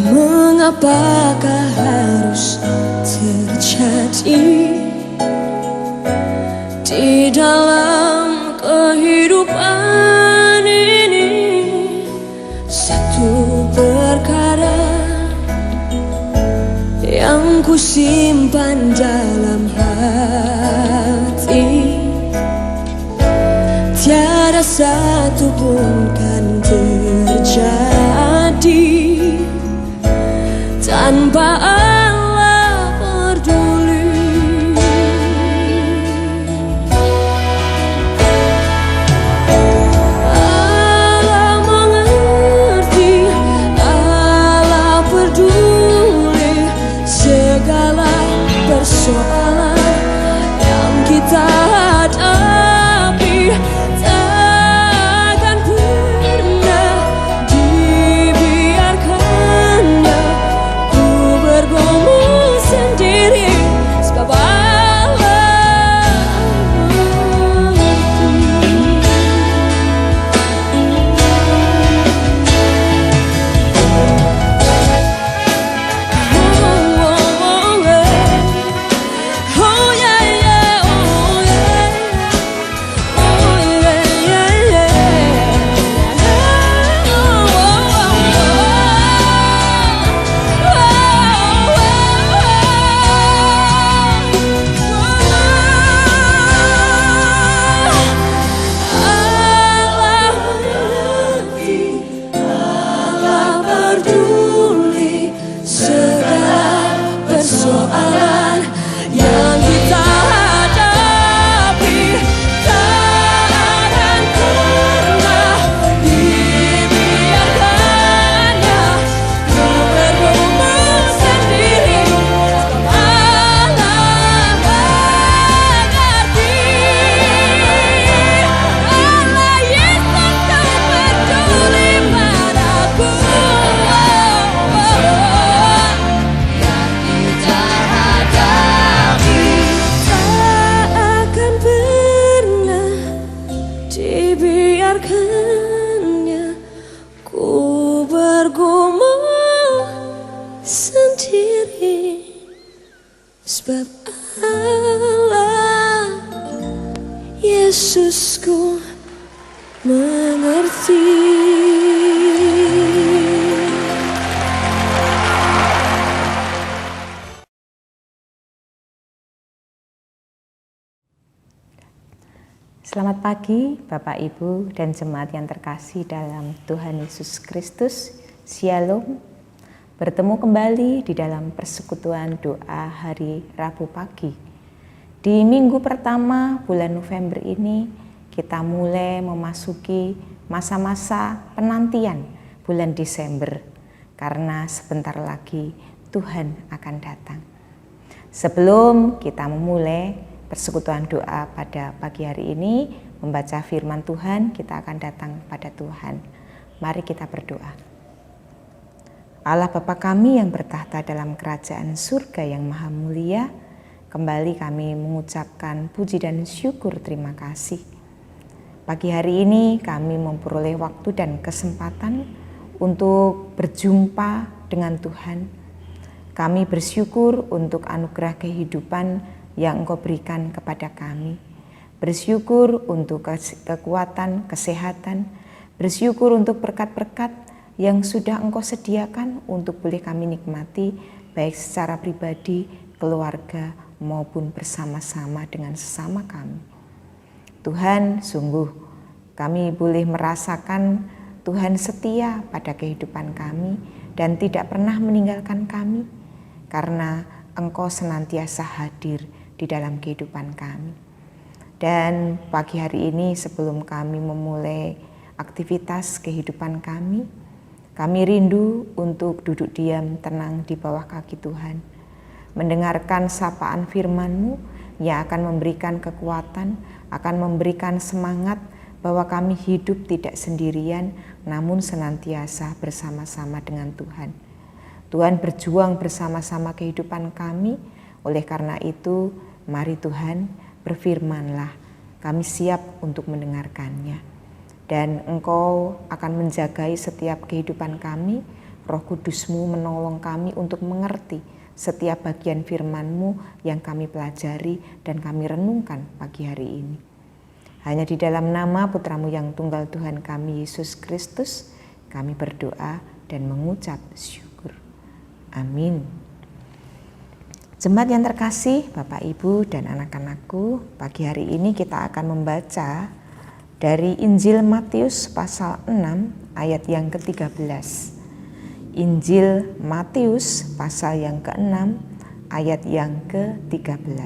Mengapakah harus terjadi di dalam kehidupan ini? Satu perkara yang ku simpan dalam hati, tiada satu pun kan terjadi tanpa Allah peduli. Allah mengerti, Allah peduli segala persoalan yang kita hadapi. Takkan pernah dibiarkannya ku bergumul sendiri, sebab Allah mengerti. Oh yeah, yeah, oh yeah, oh yeah, yeah, Allah mengerti, Allah peduli segala persoalan yang kita hadapi. Takkan pernah dibiarkannya ku bergumul sendiri, sebab Allah mengerti. Allah Yesus kau peduli padaku. Yang kita hadapi tak akan pernah dibiarkannya ku bergumul sendiri, sebab Allah Yesusku mengerti. Selamat pagi Bapak Ibu dan jemaat yang terkasih dalam Tuhan Yesus Kristus. Shalom. Bertemu kembali di dalam persekutuan doa hari Rabu pagi. Di minggu pertama bulan November ini kita mulai memasuki masa-masa penantian bulan Desember, karena sebentar lagi Tuhan akan datang. Sebelum kita memulai persekutuan doa pada pagi hari ini, membaca firman Tuhan, kita akan datang pada Tuhan. Mari kita berdoa. Allah Bapa kami yang bertahta dalam kerajaan surga yang maha mulia, kembali kami mengucapkan puji dan syukur terima kasih. Pagi hari ini kami memperoleh waktu dan kesempatan untuk berjumpa dengan Tuhan. Kami bersyukur untuk anugerah kehidupan yang Engkau berikan kepada kami. Bersyukur untuk kekuatan, kesehatan. Bersyukur untuk berkat-berkat yang sudah Engkau sediakan untuk boleh kami nikmati, baik secara pribadi, keluarga, maupun bersama-sama dengan sesama kami. Tuhan, sungguh Kami boleh merasakan Tuhan setia pada kehidupan kami dan tidak pernah meninggalkan kami karena Engkau senantiasa hadir di dalam kehidupan kami. Dan pagi hari ini sebelum kami memulai aktivitas kehidupan kami rindu untuk duduk diam tenang di bawah kaki Tuhan, mendengarkan sapaan firman-Mu yang akan memberikan kekuatan, akan memberikan semangat bahwa kami hidup tidak sendirian, namun senantiasa bersama-sama dengan Tuhan. Tuhan berjuang bersama-sama kehidupan kami, oleh karena itu mari Tuhan berfirman-Lah, kami siap untuk mendengarkannya. Dan Engkau akan menjagai setiap kehidupan kami, Roh Kudus-Mu menolong kami untuk mengerti setiap bagian firman-Mu yang kami pelajari dan kami renungkan pagi hari ini. Hanya di dalam nama Putra-Mu yang tunggal Tuhan kami, Yesus Kristus, kami berdoa dan mengucap syukur. Amin. Jemaat yang terkasih, Bapak, Ibu, dan anak-anakku, pagi hari ini kita akan membaca dari Injil Matius pasal 6 ayat yang ke-13. Injil Matius pasal yang ke-6 ayat yang ke-13.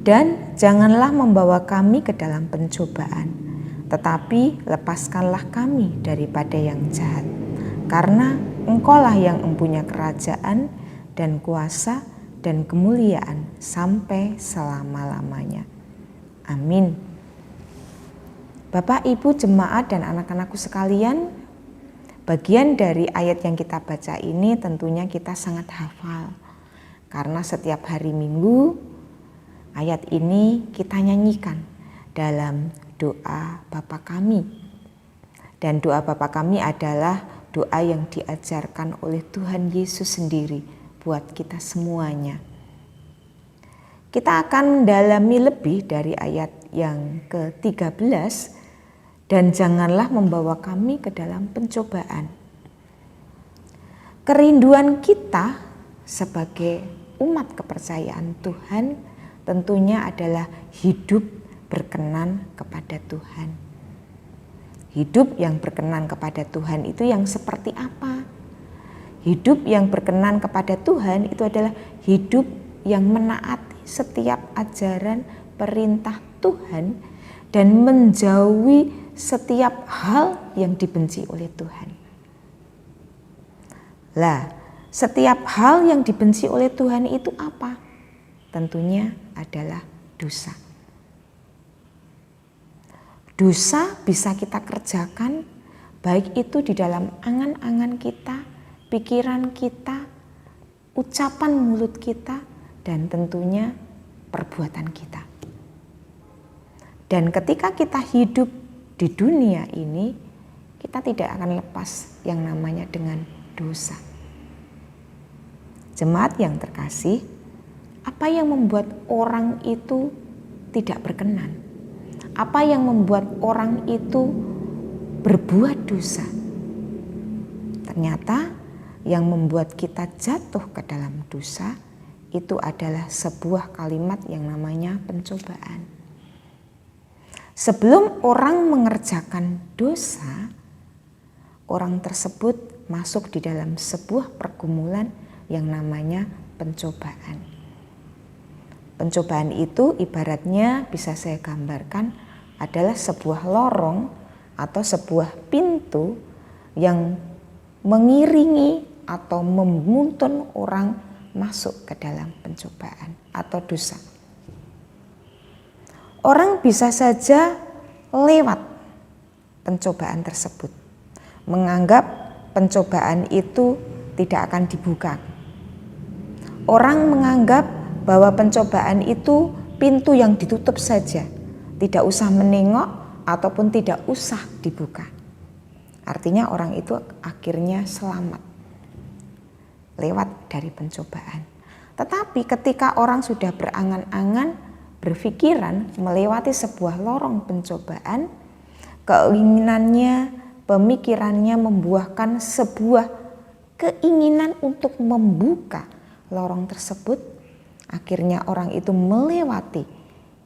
Dan janganlah membawa kami ke dalam pencobaan, tetapi lepaskanlah kami daripada yang jahat. Karena Engkaulah yang mempunyai kerajaan dan kuasa dan kemuliaan sampai selama-lamanya. Amin. Bapak, Ibu, jemaat, dan anak-anakku sekalian, bagian dari ayat yang kita baca ini tentunya kita sangat hafal. Karena setiap hari Minggu, ayat ini kita nyanyikan dalam doa Bapa kami. Dan doa Bapa kami adalah doa yang diajarkan oleh Tuhan Yesus sendiri buat kita semuanya. Kita akan mendalami lebih dari ayat yang ke-13, dan janganlah membawa kami ke dalam pencobaan. Kerinduan kita sebagai umat kepercayaan Tuhan tentunya adalah hidup berkenan kepada Tuhan. Hidup yang berkenan kepada Tuhan itu yang seperti apa? Hidup yang berkenan kepada Tuhan itu adalah hidup yang menaati setiap ajaran perintah Tuhan dan menjauhi setiap hal yang dibenci oleh Tuhan. Lah, setiap hal yang dibenci oleh Tuhan itu apa? Tentunya adalah dosa. Dosa bisa kita kerjakan baik itu di dalam angan-angan kita, pikiran kita, ucapan mulut kita, dan tentunya perbuatan kita. Dan ketika kita hidup di dunia ini, kita tidak akan lepas yang namanya dengan dosa. Jemaat yang terkasih, apa yang membuat orang itu tidak berkenan? Apa yang membuat orang itu berbuat dosa? Ternyata yang membuat kita jatuh ke dalam dosa itu adalah sebuah kalimat yang namanya pencobaan. Sebelum orang mengerjakan dosa, orang tersebut masuk di dalam sebuah pergumulan yang namanya pencobaan. Pencobaan itu ibaratnya bisa saya gambarkan adalah sebuah lorong atau sebuah pintu yang mengiringi atau menuntun orang masuk ke dalam pencobaan atau dosa. Orang bisa saja lewat pencobaan tersebut, menganggap pencobaan itu tidak akan dibuka. Orang menganggap bahwa pencobaan itu pintu yang ditutup saja, tidak usah menengok ataupun tidak usah dibuka. Artinya orang itu akhirnya selamat lewat dari pencobaan. Tetapi ketika orang sudah berangan-angan, berpikiran melewati sebuah lorong pencobaan, keinginannya, pemikirannya membuahkan sebuah keinginan untuk membuka lorong tersebut. Akhirnya orang itu melewati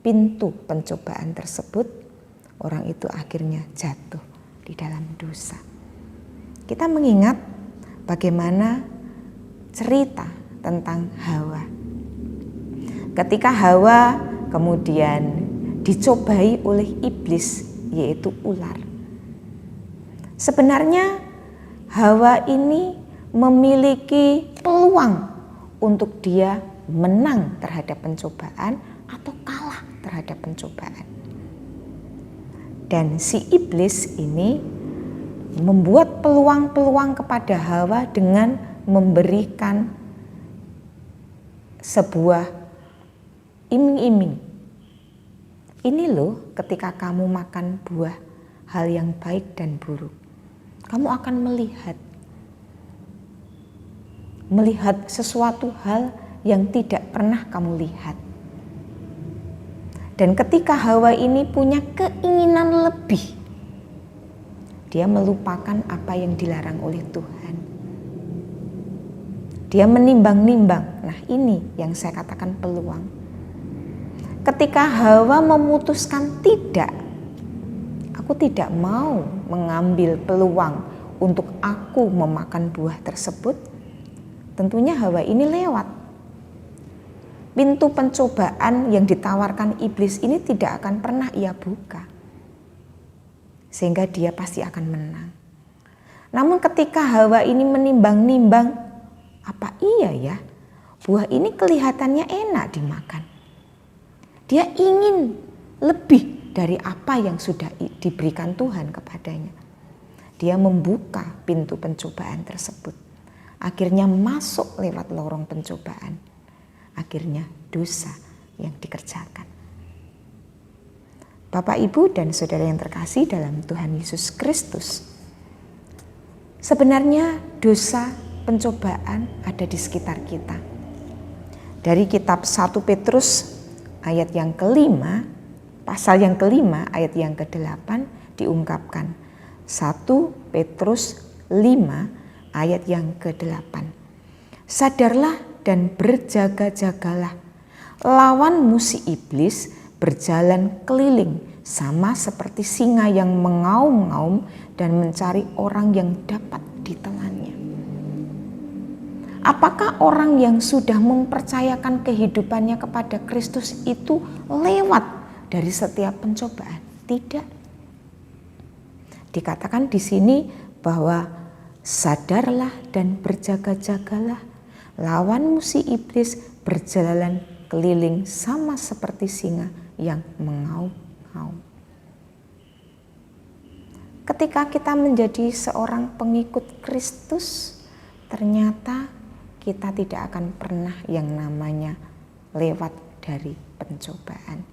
pintu pencobaan tersebut. orang itu akhirnya jatuh di dalam dosa. Kita mengingat bagaimana cerita tentang Hawa. Ketika Hawa kemudian dicobai oleh iblis, yaitu ular. Sebenarnya Hawa ini memiliki peluang untuk dia menang terhadap pencobaan atau kalah terhadap pencobaan. Dan si iblis ini membuat peluang-peluang kepada Hawa dengan memberikan sebuah iming-iming. Ini loh, ketika kamu makan buah hal yang baik dan buruk, kamu akan melihat sesuatu hal yang tidak pernah kamu lihat. Dan ketika Hawa ini punya keinginan lebih, dia melupakan apa yang dilarang oleh Tuhan. Dia menimbang-nimbang. Nah, ini yang saya katakan peluang. Ketika Hawa memutuskan tidak, aku tidak mau mengambil peluang untuk aku memakan buah tersebut, tentunya Hawa ini lewat. Pintu pencobaan yang ditawarkan iblis ini tidak akan pernah ia buka. Sehingga dia pasti akan menang. Namun ketika Hawa ini menimbang-nimbang, apa iya ya, buah ini kelihatannya enak dimakan. Dia ingin lebih dari apa yang sudah diberikan Tuhan kepadanya. Dia membuka pintu pencobaan tersebut. Akhirnya masuk lewat lorong pencobaan. Akhirnya dosa yang dikerjakan. Bapak, Ibu, dan saudara yang terkasih dalam Tuhan Yesus Kristus, sebenarnya dosa pencobaan ada di sekitar kita. Dari kitab 1 Petrus ayat yang kelima, pasal yang kelima ayat yang ke-8 diungkapkan. 1 Petrus 5 ayat yang ke-8. Sadarlah dan berjaga-jagalah, lawanmu si iblis berjalan keliling sama seperti singa yang mengaum-ngaum dan mencari orang yang dapat ditelannya. Apakah orang yang sudah mempercayakan kehidupannya kepada Kristus itu lewat dari setiap pencobaan? Tidak. Dikatakan di sini bahwa sadarlah dan berjaga-jagalah, lawanmu si iblis berjalan keliling sama seperti singa yang mengaum-ngaum. Ketika kita menjadi seorang pengikut Kristus, ternyata kita tidak akan pernah yang namanya lewat dari pencobaan.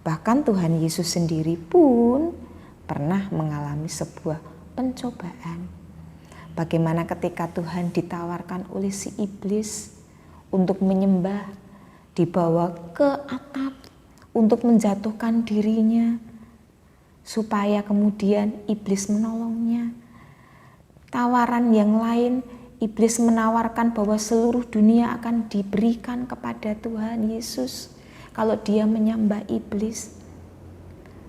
Bahkan Tuhan Yesus sendiri pun pernah mengalami sebuah pencobaan. Bagaimana ketika Tuhan ditawarkan oleh si iblis untuk menyembah, dibawa ke atap untuk menjatuhkan dirinya, supaya kemudian iblis menolongnya. Tawaran yang lain, iblis menawarkan bahwa seluruh dunia akan diberikan kepada Tuhan Yesus kalau dia menyembah iblis.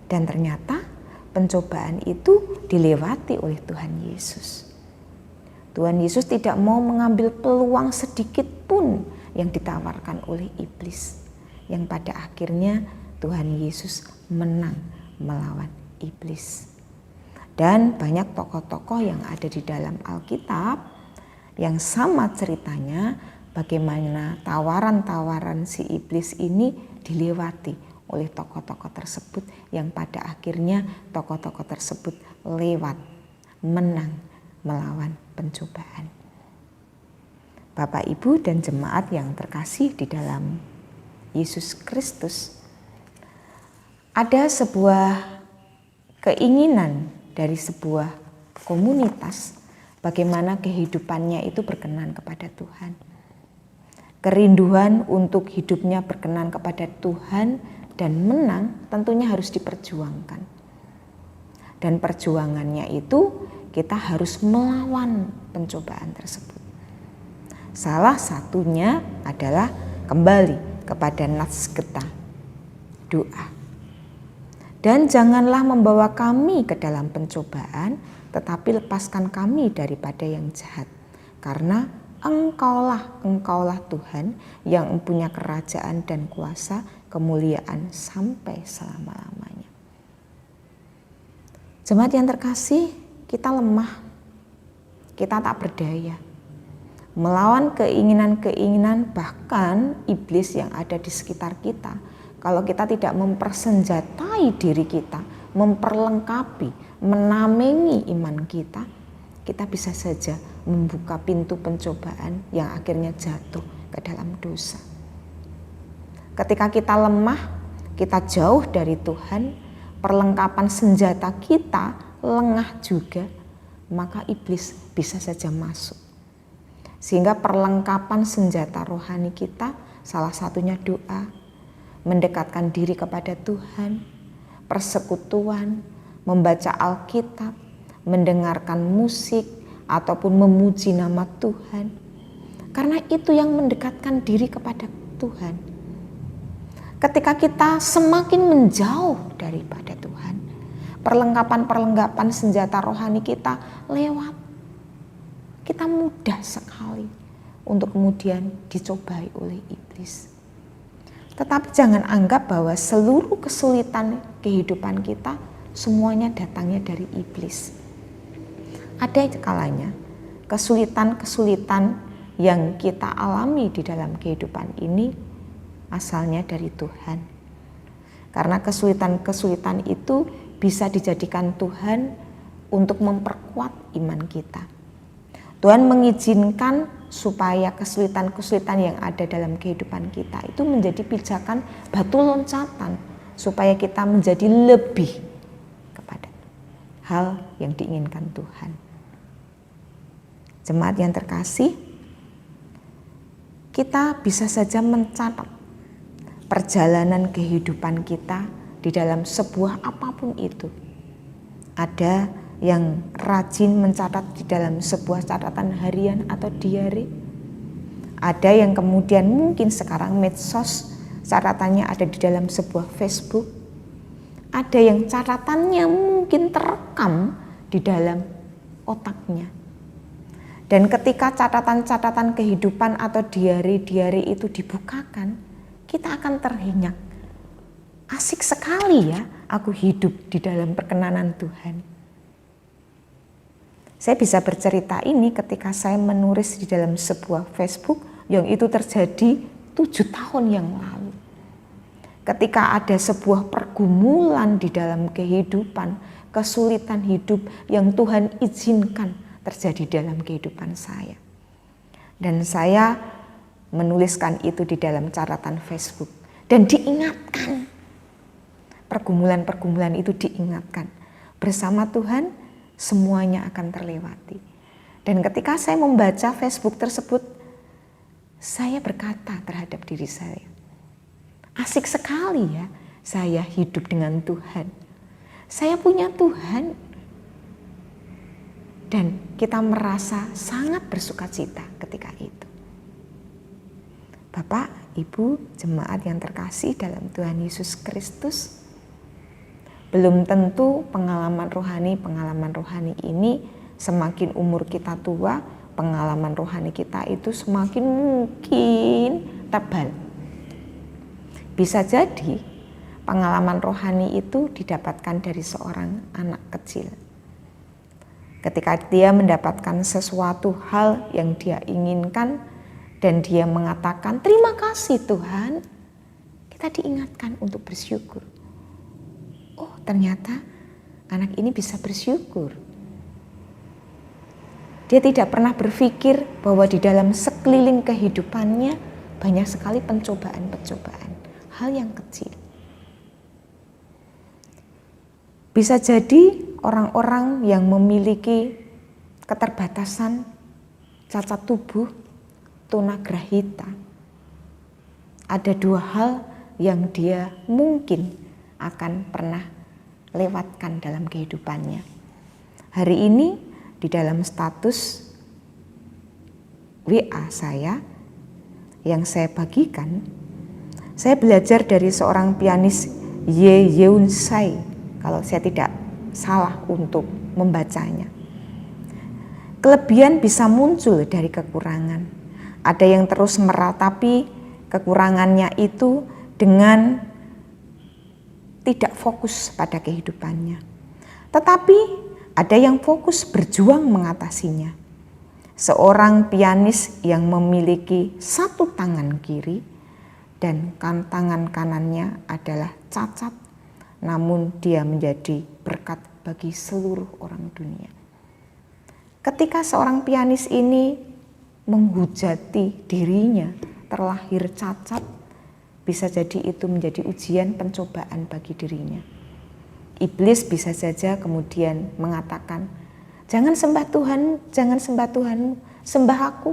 Dan ternyata pencobaan itu dilewati oleh Tuhan Yesus. Tuhan Yesus tidak mau mengambil peluang sedikit pun yang ditawarkan oleh iblis. Yang pada akhirnya Tuhan Yesus menang melawan iblis. Dan banyak tokoh-tokoh yang ada di dalam Alkitab yang sama ceritanya, bagaimana tawaran-tawaran si iblis ini dilewati oleh tokoh-tokoh tersebut, yang pada akhirnya tokoh-tokoh tersebut lewat, menang melawan pencobaan. Bapak, Ibu, dan jemaat yang terkasih di dalam Yesus Kristus, ada sebuah keinginan dari sebuah komunitas bagaimana kehidupannya itu berkenan kepada Tuhan. Kerinduan untuk hidupnya berkenan kepada Tuhan dan menang tentunya harus diperjuangkan. Dan perjuangannya itu kita harus melawan pencobaan tersebut. Salah satunya adalah kembali kepada nats getah, doa. Dan janganlah membawa kami ke dalam pencobaan, tetapi lepaskan kami daripada yang jahat. Karena Engkaulah Tuhan yang mempunyai kerajaan dan kuasa, kemuliaan sampai selama-lamanya. Jemaat yang terkasih, kita lemah, kita tak berdaya. Melawan keinginan-keinginan bahkan iblis yang ada di sekitar kita. Kalau kita tidak mempersenjatai diri kita, memperlengkapi, menamengi iman kita, kita bisa saja membuka pintu pencobaan yang akhirnya jatuh ke dalam dosa. Ketika kita lemah, kita jauh dari Tuhan, perlengkapan senjata kita lengah juga, maka iblis bisa saja masuk. Sehingga perlengkapan senjata rohani kita salah satunya doa, mendekatkan diri kepada Tuhan, persekutuan, membaca Alkitab, mendengarkan musik, ataupun memuji nama Tuhan. Karena itu yang mendekatkan diri kepada Tuhan. Ketika kita semakin menjauh daripada Tuhan, perlengkapan-perlengkapan senjata rohani kita lewat. Kita mudah sekali untuk kemudian dicobai oleh iblis. Tetapi jangan anggap bahwa seluruh kesulitan kehidupan kita semuanya datangnya dari iblis. Ada kalanya kesulitan-kesulitan yang kita alami di dalam kehidupan ini asalnya dari Tuhan. Karena kesulitan-kesulitan itu bisa dijadikan Tuhan untuk memperkuat iman kita. Tuhan mengizinkan supaya kesulitan-kesulitan yang ada dalam kehidupan kita itu menjadi pijakan batu loncatan supaya kita menjadi lebih kepada hal yang diinginkan Tuhan. Jemaat yang terkasih, kita bisa saja mencatat perjalanan kehidupan kita di dalam sebuah apapun itu. Ada yang rajin mencatat di dalam sebuah catatan harian atau diary. Ada yang kemudian mungkin sekarang medsos, catatannya ada di dalam sebuah Facebook. Ada yang catatannya mungkin terekam di dalam otaknya. Dan ketika catatan-catatan kehidupan atau diary-diary itu dibukakan, kita akan terhenyak. Asik sekali ya aku hidup di dalam perkenanan Tuhan. Saya bisa bercerita ini ketika saya menulis di dalam sebuah Facebook yang itu terjadi 7 tahun yang lalu. Ketika ada sebuah pergumulan di dalam kehidupan, kesulitan hidup yang Tuhan izinkan terjadi dalam kehidupan saya. Dan saya menuliskan itu di dalam catatan Facebook. Dan diingatkan, pergumulan-pergumulan itu diingatkan. Bersama Tuhan, semuanya akan terlewati. Dan ketika saya membaca Facebook tersebut, saya berkata terhadap diri saya, asik sekali ya saya hidup dengan Tuhan. Saya punya Tuhan. Dan kita merasa sangat bersukacita ketika itu. Bapak, Ibu, jemaat yang terkasih dalam Tuhan Yesus Kristus, belum tentu pengalaman rohani ini semakin umur kita tua, pengalaman rohani kita itu semakin mungkin tebal. Bisa jadi pengalaman rohani itu didapatkan dari seorang anak kecil. Ketika dia mendapatkan sesuatu hal yang dia inginkan dan dia mengatakan, "Terima kasih Tuhan," kita diingatkan untuk bersyukur. Oh, ternyata anak ini bisa bersyukur. Dia tidak pernah berpikir bahwa di dalam sekeliling kehidupannya banyak sekali pencobaan-pencobaan, hal yang kecil. Bisa jadi orang-orang yang memiliki keterbatasan cacat tubuh, tunagrahita, ada 2 hal yang dia mungkin akan pernah lewatkan dalam kehidupannya. Hari ini di dalam status WA saya yang saya bagikan, saya belajar dari seorang pianis Ye Yeun Sai. kalau saya tidak salah untuk membacanya. Kelebihan bisa muncul dari kekurangan. Ada yang terus meratapi kekurangannya itu dengan tidak fokus pada kehidupannya. Tetapi ada yang fokus berjuang mengatasinya. Seorang pianis yang memiliki satu tangan kiri dan tangan kanannya adalah cacat, namun dia menjadi berkat bagi seluruh orang dunia. Ketika seorang pianis ini menghujati dirinya terlahir cacat, bisa jadi itu menjadi ujian pencobaan bagi dirinya. Iblis bisa saja kemudian mengatakan, jangan sembah Tuhan, jangan sembah Tuhanmu, sembah aku.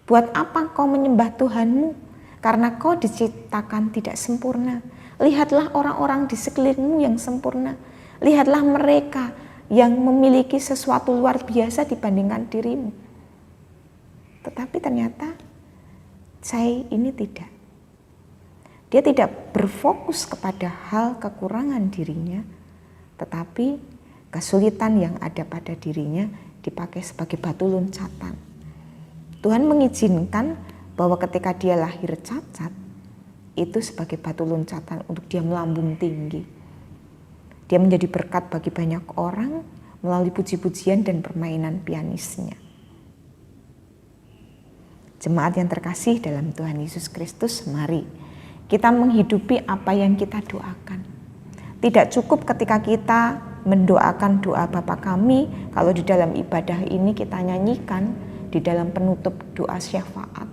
Buat apa kau menyembah Tuhanmu? Karena kau diciptakan tidak sempurna. Lihatlah orang-orang di sekelilingmu yang sempurna. Lihatlah mereka yang memiliki sesuatu luar biasa dibandingkan dirimu. Tetapi ternyata saya ini tidak. Dia tidak berfokus kepada hal kekurangan dirinya, tetapi kesulitan yang ada pada dirinya dipakai sebagai batu loncatan. Tuhan mengizinkan bahwa ketika dia lahir cacat, itu sebagai batu loncatan untuk dia melambung tinggi. Dia menjadi berkat bagi banyak orang melalui puji-pujian dan permainan pianisnya. Jemaat yang terkasih dalam Tuhan Yesus Kristus, mari kita menghidupi apa yang kita doakan. Tidak cukup ketika kita mendoakan doa Bapa kami, kalau di dalam ibadah ini kita nyanyikan di dalam penutup doa syafaat.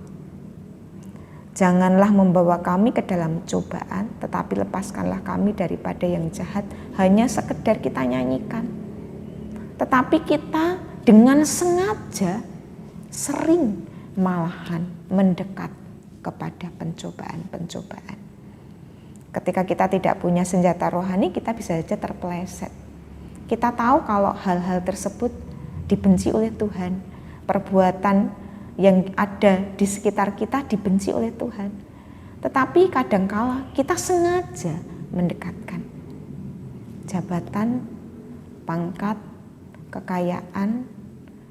Janganlah membawa kami ke dalam cobaan, tetapi lepaskanlah kami daripada yang jahat. Hanya sekedar kita nyanyikan. Tetapi kita dengan sengaja sering malahan mendekat kepada pencobaan-pencobaan. Ketika kita tidak punya senjata rohani, kita bisa saja terpeleset. Kita tahu kalau hal-hal tersebut dibenci oleh Tuhan. Perbuatan yang ada di sekitar kita dibenci oleh Tuhan. Tetapi kadangkala kita sengaja mendekatkan. Jabatan, pangkat, kekayaan,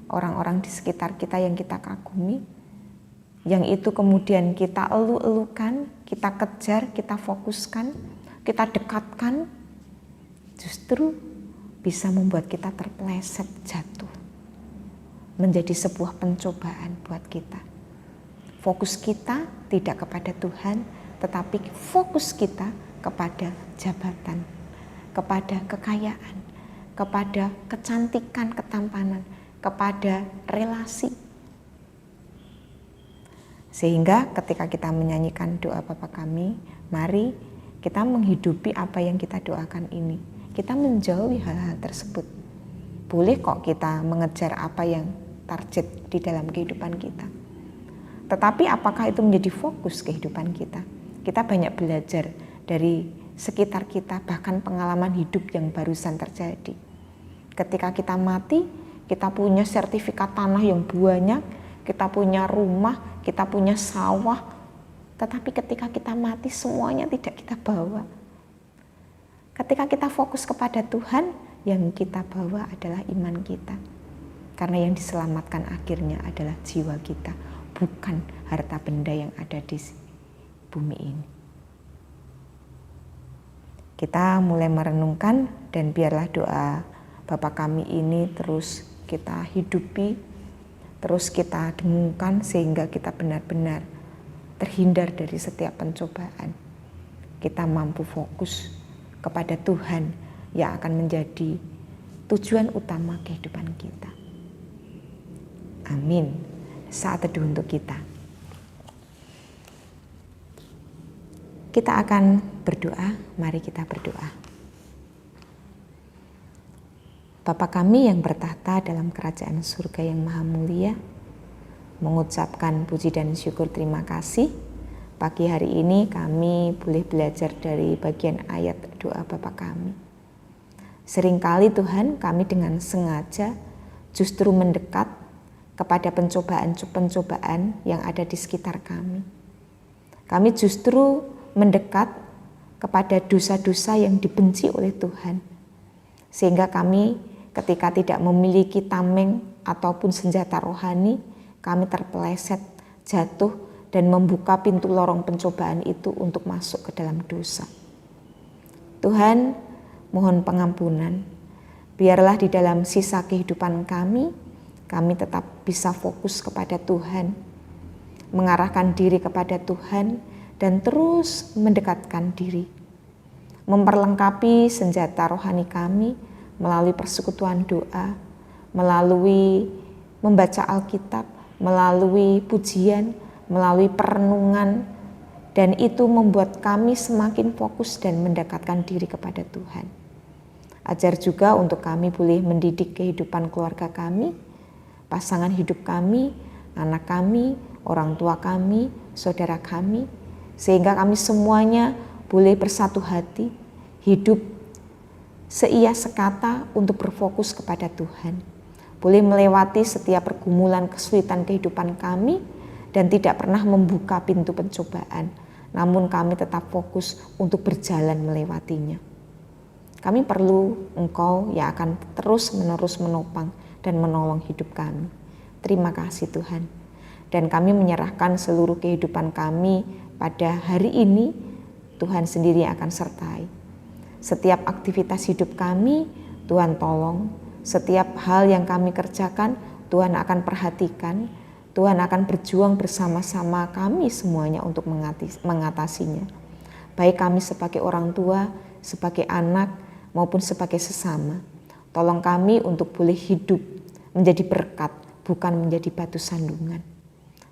orang-orang di sekitar kita yang kita kagumi, yang itu kemudian kita elu-elukan, kita kejar, kita fokuskan, kita dekatkan, justru bisa membuat kita terpeleset jatuh. Menjadi sebuah pencobaan buat kita. Fokus kita tidak kepada Tuhan, tetapi fokus kita kepada jabatan, kepada kekayaan, kepada kecantikan, ketampanan, kepada relasi. Sehingga ketika kita menyanyikan doa Bapa kami, mari kita menghidupi apa yang kita doakan ini. Kita menjauhi hal-hal tersebut. Boleh kok kita mengejar apa yang target di dalam kehidupan kita. Tetapi apakah itu menjadi fokus kehidupan kita? Kita banyak belajar dari sekitar kita, bahkan pengalaman hidup yang barusan terjadi. Ketika kita mati, kita punya sertifikat tanah yang banyak, kita punya rumah, kita punya sawah, tetapi ketika kita mati semuanya tidak kita bawa. Ketika kita fokus kepada Tuhan, yang kita bawa adalah iman kita. Karena yang diselamatkan akhirnya adalah jiwa kita, bukan harta benda yang ada di bumi ini. Kita mulai merenungkan, dan biarlah doa Bapa kami ini terus kita hidupi, terus kita dengungkan sehingga kita benar-benar terhindar dari setiap pencobaan. Kita mampu fokus kepada Tuhan yang akan menjadi tujuan utama kehidupan kita. Amin. Saat teduh untuk kita. Kita akan berdoa, mari kita berdoa. Bapa kami yang bertahta dalam kerajaan surga yang maha mulia, mengucapkan puji dan syukur terima kasih. Pagi hari ini kami boleh belajar dari bagian ayat doa Bapa kami. Seringkali Tuhan kami dengan sengaja justru mendekat kepada pencobaan-pencobaan yang ada di sekitar kami. Kami justru mendekat kepada dosa-dosa yang dibenci oleh Tuhan, Sehingga kami ketika tidak memiliki tameng ataupun senjata rohani, kami terpeleset, jatuh, dan membuka pintu lorong pencobaan itu untuk masuk ke dalam dosa. Tuhan, mohon pengampunan. Biarlah di dalam sisa kehidupan kami tetap bisa fokus kepada Tuhan, mengarahkan diri kepada Tuhan, dan terus mendekatkan diri. Memperlengkapi senjata rohani kami melalui persekutuan doa, melalui membaca Alkitab, melalui pujian, melalui perenungan, dan itu membuat kami semakin fokus dan mendekatkan diri kepada Tuhan. Ajar juga untuk kami boleh mendidik kehidupan keluarga kami, pasangan hidup kami, anak kami, orang tua kami, saudara kami, sehingga kami semuanya boleh bersatu hati, hidup seia sekata untuk berfokus kepada Tuhan. Boleh melewati setiap pergumulan kesulitan kehidupan kami dan tidak pernah membuka pintu pencobaan, namun kami tetap fokus untuk berjalan melewatinya. Kami perlu Engkau yang akan terus-menerus menopang dan menolong hidup kami. Terima kasih Tuhan. Dan kami menyerahkan seluruh kehidupan kami pada hari ini, Tuhan sendiri yang akan sertai. Setiap aktivitas hidup kami, Tuhan tolong. Setiap hal yang kami kerjakan, Tuhan akan perhatikan. Tuhan akan berjuang bersama-sama kami semuanya untuk mengatasinya. Baik kami sebagai orang tua, sebagai anak, maupun sebagai sesama. Tolong kami untuk boleh hidup menjadi berkat, bukan menjadi batu sandungan.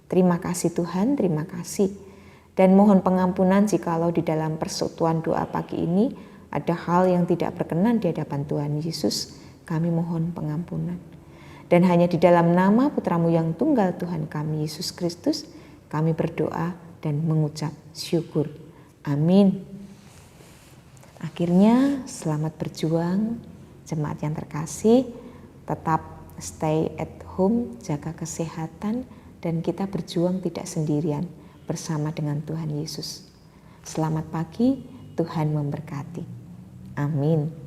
Terima kasih Tuhan, terima kasih. Dan mohon pengampunan jikalau di dalam persekutuan doa pagi ini ada hal yang tidak berkenan di hadapan Tuhan Yesus. Kami mohon pengampunan. Dan hanya di dalam nama Putramu yang tunggal Tuhan kami Yesus Kristus, kami berdoa dan mengucap syukur. Amin. Akhirnya selamat berjuang, jemaat yang terkasih, tetap stay at home, jaga kesehatan, dan kita berjuang tidak sendirian bersama dengan Tuhan Yesus. Selamat pagi, Tuhan memberkati. Amin.